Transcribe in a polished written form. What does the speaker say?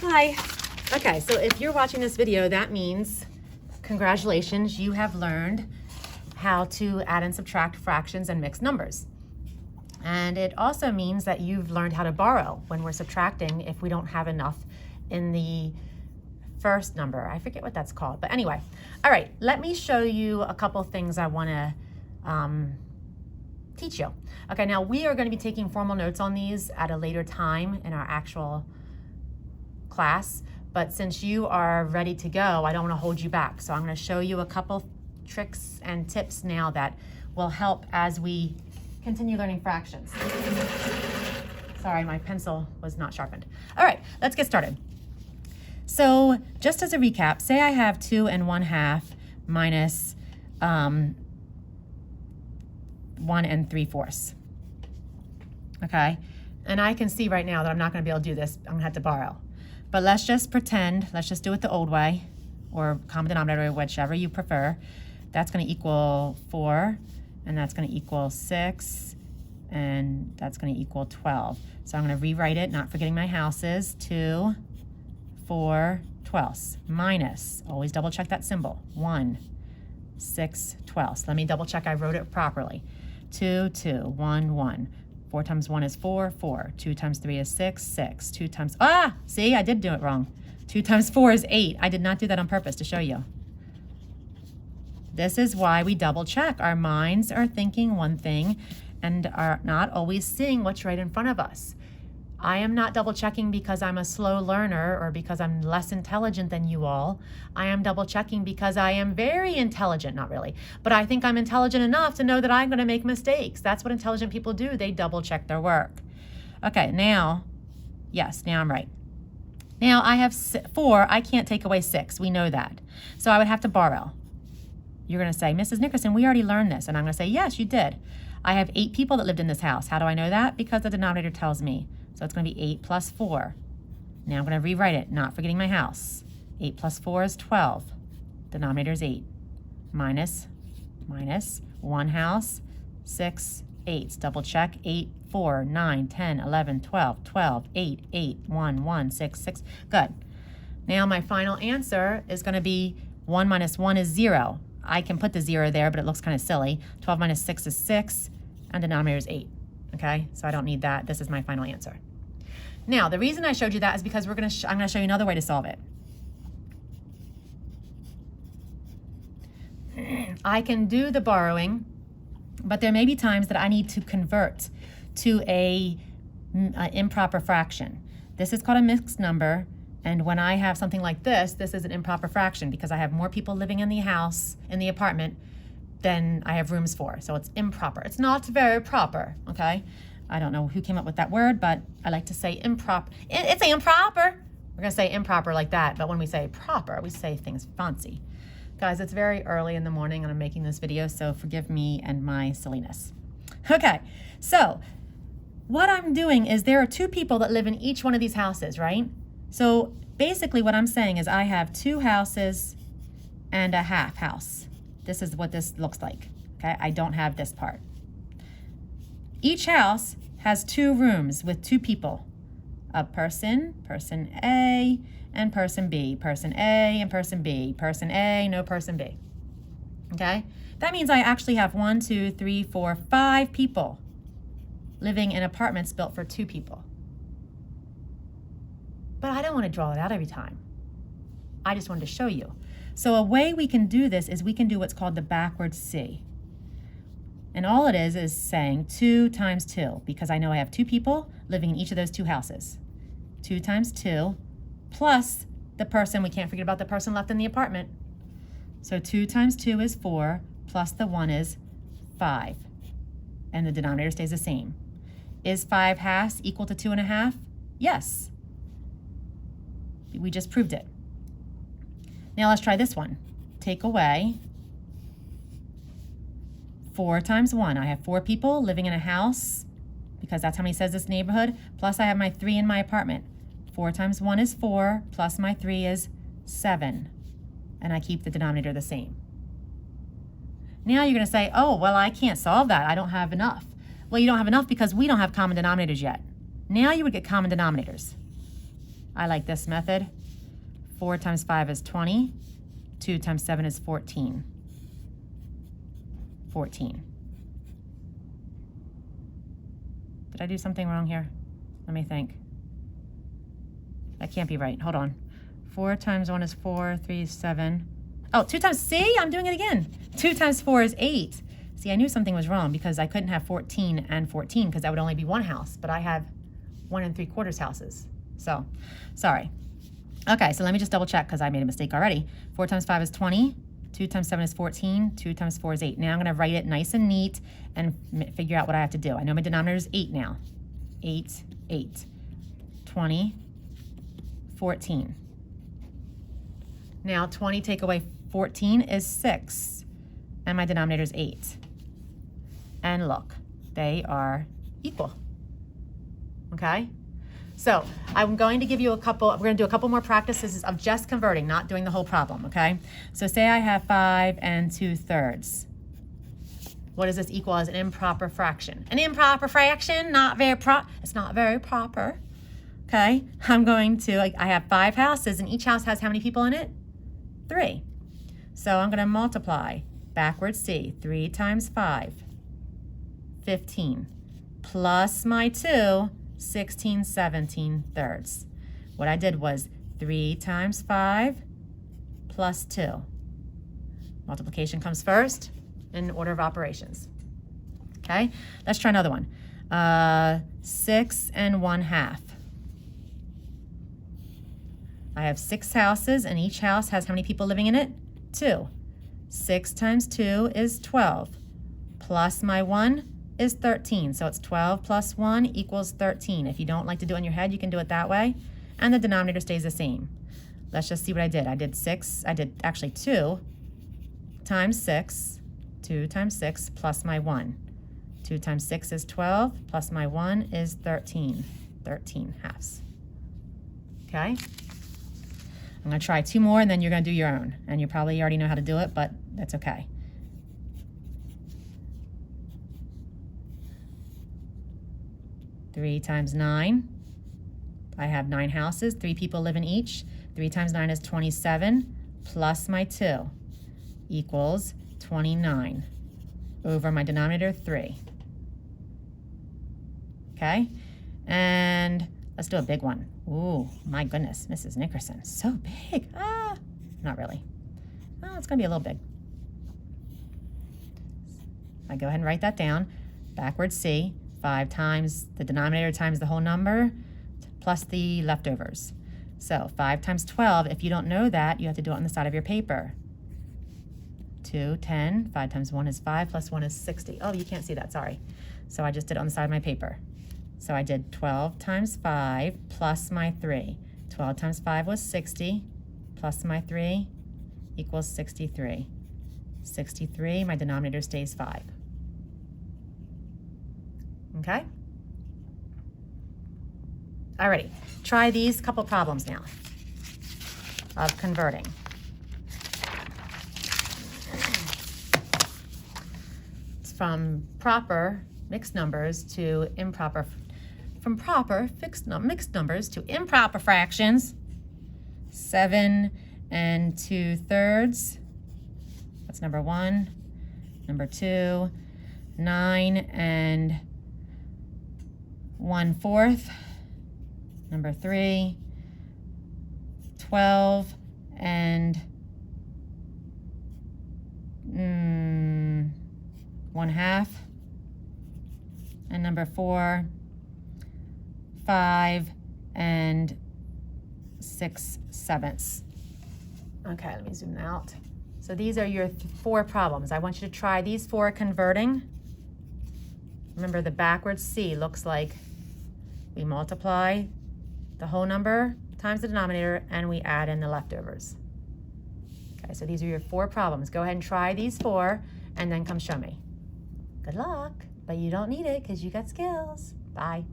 Hi. Okay, so if you're watching this video, that means congratulations, you have learned how to add and subtract fractions and mixed numbers. And it also means that you've learned how to borrow when we're subtracting if we don't have enough in the first number. I forget what that's called, but anyway. All right, let me show you a couple things I want to teach you. Okay, now we are going to be taking formal notes on these at a later time in our actual class, but since you are ready to go, I don't want to hold you back. So I'm going to show you a couple tricks and tips now that will help as we continue learning fractions. Sorry, my pencil was not sharpened. All right, let's get started. So just as a recap, say I have 2 1/2 minus 1 3/4. Okay, and I can see right now that I'm not going to be able to do this. I'm going to have to borrow. But let's just pretend, let's just do it the old way, or common denominator, whichever you prefer. That's going to equal 4, and that's going to equal 6, and that's going to equal 12. So I'm going to rewrite it, not forgetting my houses. 2 4/12 minus, always double check that symbol, 1 6/12. Let me double check I wrote it properly. 2 2 1 1. 4 times 1 is 4, 4. 2 times 3 is 6, 6. 2 times, see, I did do it wrong. 2 times 4 is 8. I did not do that on purpose to show you. This is why we double check. Our minds are thinking one thing and are not always seeing what's right in front of us. I am not double checking because I'm a slow learner or because I'm less intelligent than you all. I am double checking because I am very intelligent, not really, but I think I'm intelligent enough to know that I'm going to make mistakes. That's what intelligent people do. They double check their work. Okay, now, yes, now I'm right. Now I have 4, I can't take away 6. We know that. So I would have to borrow. You're going to say, Mrs. Nickerson, we already learned this. And I'm going to say, yes, you did. I have 8 people that lived in this house. How do I know that? Because the denominator tells me. So it's going to be 8 plus 4. Now I'm going to rewrite it, not forgetting my house. 8 plus 4 is 12. Denominator is 8. Minus 1 house, 6 8s. Double check. 8, 4, 9, 10, 11, 12, 12, 8, 8, 1, 1, 6, 6. Good. Now my final answer is going to be 1 minus 1 is 0. I can put the 0 there, but it looks kind of silly. 12 minus 6 is 6, and denominator is 8. Okay, so I don't need that. This is my final answer. Now, the reason I showed you that is because I'm going to show you another way to solve it. I can do the borrowing, but there may be times that I need to convert to an improper fraction. This is called a mixed number, and when I have something like this, this is an improper fraction because I have more people living in the house, in the apartment, than I have rooms for. So it's improper. It's not very proper, okay? I don't know who came up with that word, but I like to say improper. It's improper. We're going to say improper like that, but when we say proper, we say things fancy. Guys, it's very early in the morning and I'm making this video, so forgive me and my silliness. Okay, so what I'm doing is there are 2 people that live in each one of these houses, right? So basically what I'm saying is I have 2 houses and a half house. This is what this looks like, okay? I don't have this part. Each house has 2 rooms with 2 people. A person, person A, and person B. Person A and person B. Person A, no person B. Okay? That means I actually have 1, 2, 3, 4, 5 people living in apartments built for 2 people. But I don't want to draw it out every time. I just wanted to show you. So a way we can do this is we can do what's called the backwards C. And all it is saying 2 times 2, because I know I have 2 people living in each of those 2 houses. 2 times 2 plus the person, we can't forget about the person left in the apartment. So 2 times 2 is 4, plus the 1 is 5. And the denominator stays the same. Is 5 halves equal to 2 1/2? Yes. We just proved it. Now let's try this one. Take away 4 times 1. I have 4 people living in a house because that's how many says this neighborhood. Plus I have my 3 in my apartment. 4 times 1 is 4, plus my 3 is 7. And I keep the denominator the same. Now you're going to say, oh, well, I can't solve that. I don't have enough. Well, you don't have enough because we don't have common denominators yet. Now you would get common denominators. I like this method. 4 times 5 is 20. 2 times 7 is 14. 14. Did I do something wrong here? Let me think. That can't be right. Hold on. 4 times 1 is 4. 3 is 7. Oh, 2 times, see? I'm doing it again. 2 times 4 is 8. See, I knew something was wrong because I couldn't have 14 and 14 because that would only be one house, but I have 1 3/4 houses. So, sorry. Okay, so let me just double check because I made a mistake already. 4 times 5 is 20. 2 times 7 is 14. 2 times 4 is 8. Now I'm going to write it nice and neat and figure out what I have to do. I know my denominator is 8 now. 8, 8. 20, 14. Now 20 take away 14 is 6. And my denominator is 8. And look, they are equal. Okay? So I'm going to give you we're going to do a couple more practices of just converting, not doing the whole problem, okay? So say I have 5 2/3. What does this equal as an improper fraction? An improper fraction, it's not very proper, okay? I have 5 houses, and each house has how many people in it? 3. So I'm going to multiply backwards C, 3 times 5, 15, plus my 2, 16 17/3. What I did was 3 times 5 plus 2. Multiplication comes first in order of operations. Okay, let's try another one. 6 1/2. I have 6 houses, and each house has how many people living in it? 2. 6 times 2 is 12, plus my 1 is 13. So it's 12 plus 1 equals 13. If you don't like to do it in your head, you can do it that way. And the denominator stays the same. Let's just see what I did. I did actually 2 times 6. 2 times 6 plus my 1. 2 times 6 is 12, plus my 1 is 13. 13 halves. Okay? I'm going to try 2 more, and then you're going to do your own. And you probably already know how to do it, but that's okay. Three times 9. I have 9 houses. 3 people live in each. 3 times 9 is 27, plus my 2 equals 29 over my denominator 3. Okay? And let's do a big one. Ooh, my goodness, Mrs. Nickerson, so big. Not really. Oh, it's going to be a little big. I go ahead and write that down. Backwards C, 5 times the denominator times the whole number, plus the leftovers. So 5 times 12, if you don't know that, you have to do it on the side of your paper. 2, 10, 5 times 1 is 5, plus 1 is 60. Oh, you can't see that, sorry. So I just did it on the side of my paper. So I did 12 times 5 plus my 3. 12 times 5 was 60, plus my 3 equals 63. 63, my denominator stays 5. Okay? Alrighty, try these couple problems now of converting. It's from proper mixed numbers to improper, from proper mixed numbers to improper fractions. 7 2/3. That's number 1. Number 2, 9 1/4. Number 3, 12 1/2. And number 4, 5 6/7. Okay, let me zoom out. So these are your 4 problems. I want you to try these 4 converting. Remember, the backwards C looks like we multiply the whole number times the denominator, and we add in the leftovers. Okay, so these are your 4 problems. Go ahead and try these 4, and then come show me. Good luck, but you don't need it because you got skills. Bye.